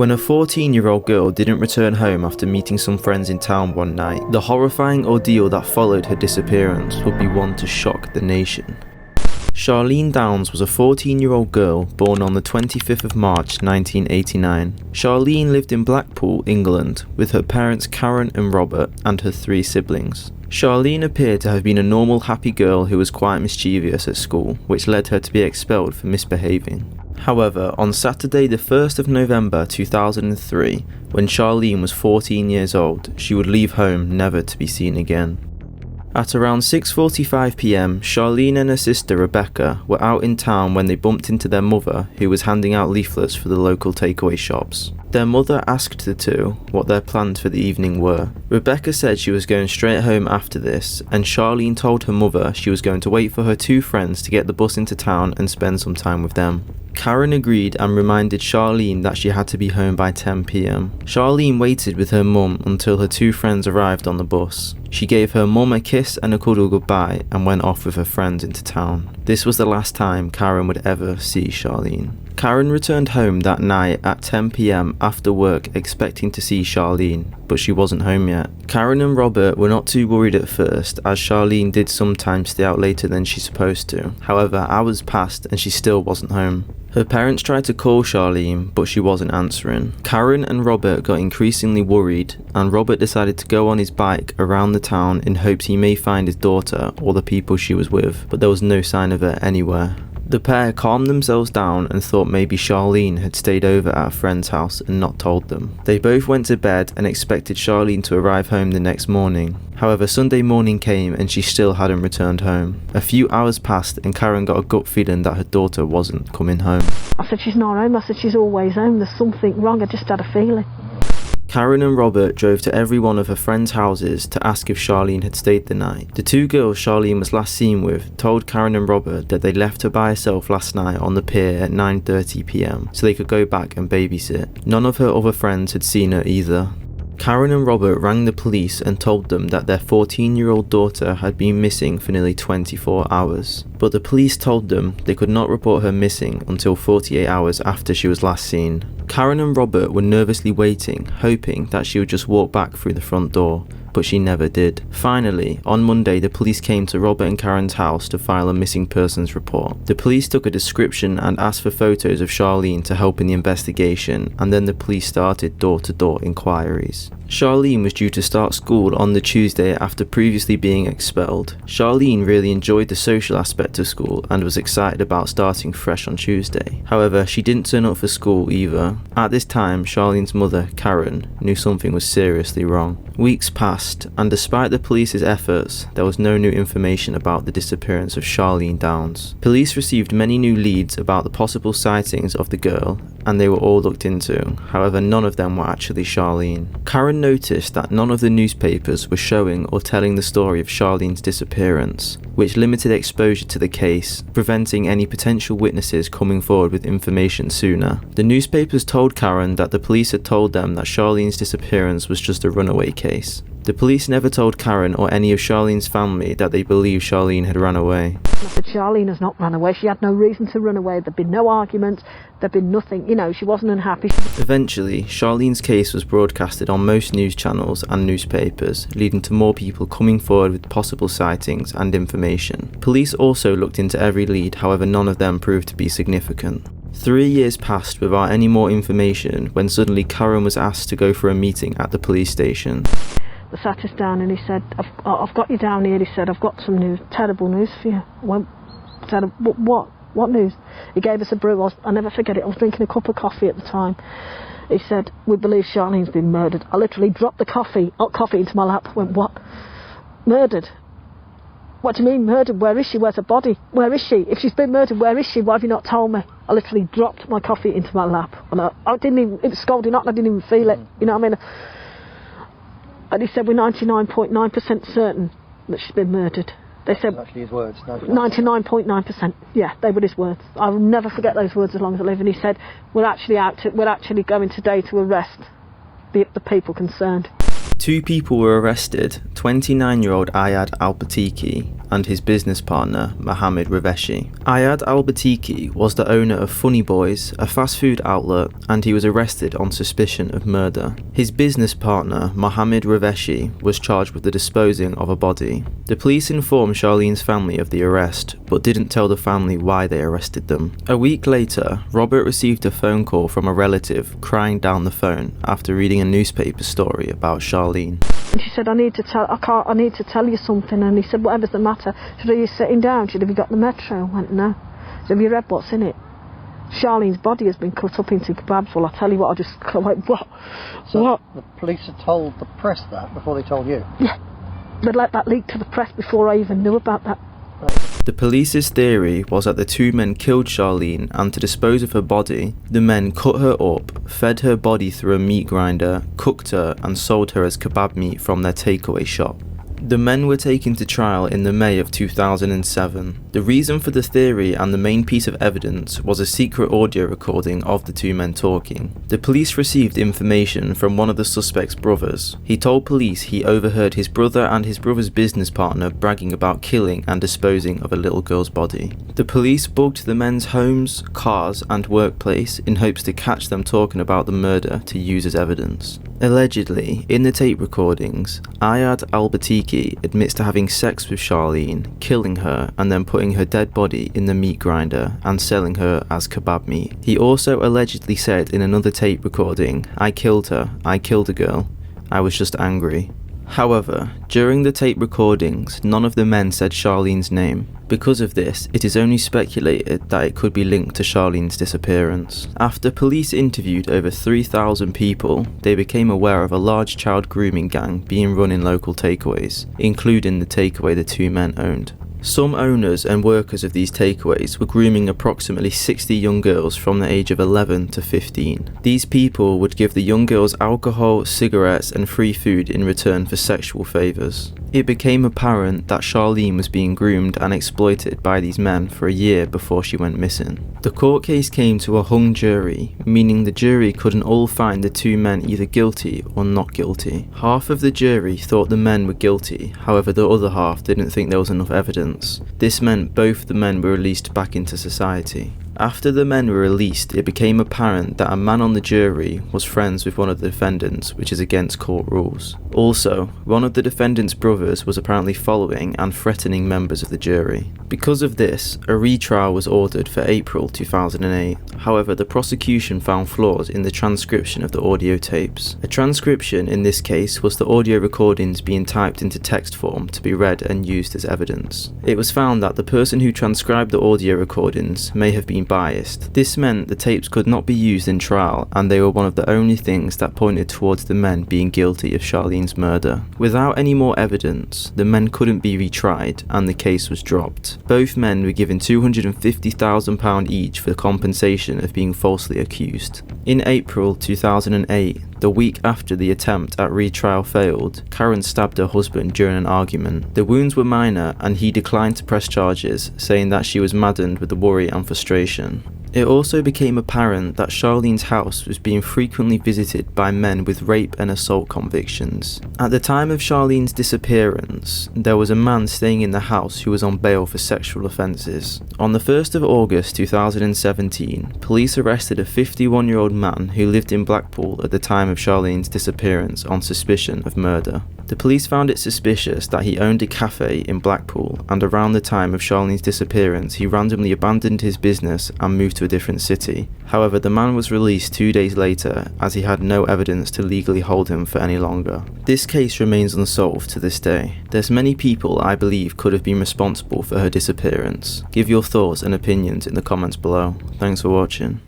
when a 14-year-old girl didn't return home after meeting some friends in town one night, the horrifying ordeal that followed her disappearance would be one to shock the nation. Charlene Downs was a 14-year-old girl born on the 25th of March 1989. Charlene lived in Blackpool, England, with her parents Karen and Robert and her 3 siblings. Charlene appeared to have been a normal, happy girl who was quite mischievous at school, which led her to be expelled for misbehaving. However, on Saturday the 1st of November 2003, when Charlene was 14 years old, she would leave home never to be seen again. At around 6:45 PM, Charlene and her sister Rebecca were out in town when they bumped into their mother, who was handing out leaflets for the local takeaway shops. Their mother asked the two what their plans for the evening were. Rebecca said she was going straight home after this, and Charlene told her mother she was going to wait for her 2 friends to get the bus into town and spend some time with them. Karen agreed and reminded Charlene that she had to be home by 10 PM. Charlene waited with her mum until her 2 friends arrived on the bus. She gave her mum a kiss and a cuddle goodbye and went off with her friends into town. This was the last time Karen would ever see Charlene. Karen returned home that night at 10 PM after work expecting to see Charlene, but she wasn't home yet. Karen and Robert were not too worried at first, as Charlene did sometimes stay out later than she's supposed to. However, hours passed and she still wasn't home. Her parents tried to call Charlene, but she wasn't answering. Karen and Robert got increasingly worried, and Robert decided to go on his bike around the town in hopes he may find his daughter or the people she was with, but there was no sign of her anywhere. The pair calmed themselves down and thought maybe Charlene had stayed over at a friend's house and not told them. They both went to bed and expected Charlene to arrive home the next morning. However, Sunday morning came and she still hadn't returned home. A few hours passed and Karen got a gut feeling that her daughter wasn't coming home. I said, she's not home. I said, she's always home. There's something wrong. I just had a feeling. Karen and Robert drove to every one of her friends' houses to ask if Charlene had stayed the night. The 2 girls Charlene was last seen with told Karen and Robert that they left her by herself last night on the pier at 9:30 PM so they could go back and babysit. None of her other friends had seen her either. Karen and Robert rang the police and told them that their 14-year-old daughter had been missing for nearly 24 hours. But the police told them they could not report her missing until 48 hours after she was last seen. Karen and Robert were nervously waiting, hoping that she would just walk back through the front door, but she never did. Finally, on Monday, the police came to Robert and Karen's house to file a missing persons report. The police took a description and asked for photos of Charlene to help in the investigation, and then the police started door-to-door inquiries. Charlene was due to start school on the Tuesday after previously being expelled. Charlene really enjoyed the social aspect of school and was excited about starting fresh on Tuesday. However, she didn't turn up for school either. At this time, Charlene's mother, Karen, knew something was seriously wrong. Weeks passed, and despite the police's efforts, there was no new information about the disappearance of Charlene Downs. Police received many new leads about the possible sightings of the girl, and they were all looked into. However, none of them were actually Charlene. Karen noticed that none of the newspapers were showing or telling the story of Charlene's disappearance, which limited exposure to the case, preventing any potential witnesses coming forward with information sooner. The newspapers told Karen that the police had told them that Charlene's disappearance was just a runaway case. The police never told Karen or any of Charlene's family that they believed Charlene had run away. I said, Charlene has not run away. She had no reason to run away. There'd been no arguments. There'd been nothing. You know, she wasn't unhappy. Eventually, Charlene's case was broadcasted on most news channels and newspapers, leading to more people coming forward with possible sightings and information. Police also looked into every lead, however none of them proved to be significant. 3 years passed without any more information when suddenly Karen was asked to go for a meeting at the police station. They sat us down and he said, I've got you down here. He said, I've got some news, terrible news for you. I said, what news? He gave us a brew. I'll never forget it. I was drinking a cup of coffee at the time. He said, we believe Charlene's been murdered. I literally dropped the hot coffee into my lap. Went, what? Murdered? What do you mean murdered? Where is she? Where's her body? Where is she? If she's been murdered, where is she? Why have you not told me? I literally dropped my coffee into my lap. And I didn't even, it was scalding hot and I didn't even feel it. You know what I mean? And he said, we're 99.9% certain that she's been murdered. They said, actually his words. 99.9%. Yeah, they were his words. I will never forget those words as long as I live. And he said, we're actually going today to arrest the people concerned. Two people were arrested, 29-year-old Ayad Al-Batiki and his business partner, Mohammed Raveshi. Ayad Al-Batiki was the owner of Funny Boys, a fast food outlet, and he was arrested on suspicion of murder. His business partner, Mohammed Raveshi, was charged with the disposing of a body. The police informed Charlene's family of the arrest, but didn't tell the family why they arrested them. A week later, Robert received a phone call from a relative crying down the phone after reading a newspaper story about Charlene. And she said, I need to tell you something. And he said, whatever's the matter? She said, are you sitting down? She said, have you got the Metro? I went, no. She said, have you read what's in it? Charlene's body has been cut up into kebabs. Well, I tell you what, I went, what? So what? The police had told the press that before they told you? Yeah. They'd let that leak to the press before I even knew about that. The police's theory was that the two men killed Charlene, and to dispose of her body, the men cut her up, fed her body through a meat grinder, cooked her, and sold her as kebab meat from their takeaway shop. The men were taken to trial in the May of 2007. The reason for the theory and the main piece of evidence was a secret audio recording of the two men talking. The police received information from one of the suspect's brothers. He told police he overheard his brother and his brother's business partner bragging about killing and disposing of a little girl's body. The police bugged the men's homes, cars, and workplace in hopes to catch them talking about the murder to use as evidence. Allegedly, in the tape recordings, Ayad Al-Batiki admits to having sex with Charlene, killing her, and then putting her dead body in the meat grinder and selling her as kebab meat. He also allegedly said in another tape recording, I killed her, I killed a girl, I was just angry. However, during the tape recordings, none of the men said Charlene's name. Because of this, it is only speculated that it could be linked to Charlene's disappearance. After police interviewed over 3,000 people, they became aware of a large child grooming gang being run in local takeaways, including the takeaway the two men owned. Some owners and workers of these takeaways were grooming approximately 60 young girls from the age of 11 to 15. These people would give the young girls alcohol, cigarettes, and free food in return for sexual favours. It became apparent that Charlene was being groomed and exploited by these men for a year before she went missing. The court case came to a hung jury, meaning the jury couldn't all find the two men either guilty or not guilty. Half of the jury thought the men were guilty, however the other half didn't think there was enough evidence. This meant both the men were released back into society. After the men were released, it became apparent that a man on the jury was friends with one of the defendants, which is against court rules. Also, one of the defendant's brothers was apparently following and threatening members of the jury. Because of this, a retrial was ordered for April 2008. However, the prosecution found flaws in the transcription of the audio tapes. A transcription in this case was the audio recordings being typed into text form to be read and used as evidence. It was found that the person who transcribed the audio recordings may have been biased. This meant the tapes could not be used in trial, and they were one of the only things that pointed towards the men being guilty of Charlene's murder. Without any more evidence, the men couldn't be retried and the case was dropped. Both men were given £250,000 each for compensation of being falsely accused. In April 2008, the week after the attempt at retrial failed, Karen stabbed her husband during an argument. The wounds were minor and he declined to press charges, saying that she was maddened with the worry and frustration. It also became apparent that Charlene's house was being frequently visited by men with rape and assault convictions. At the time of Charlene's disappearance, there was a man staying in the house who was on bail for sexual offences. On the 1st of August 2017, police arrested a 51-year-old man who lived in Blackpool at the time of Charlene's disappearance on suspicion of murder. The police found it suspicious that he owned a cafe in Blackpool, and around the time of Charlene's disappearance he randomly abandoned his business and moved to a different city. However, the man was released 2 days later as he had no evidence to legally hold him for any longer. This case remains unsolved to this day. There's many people I believe could have been responsible for her disappearance. Give your thoughts and opinions in the comments below. Thanks for watching.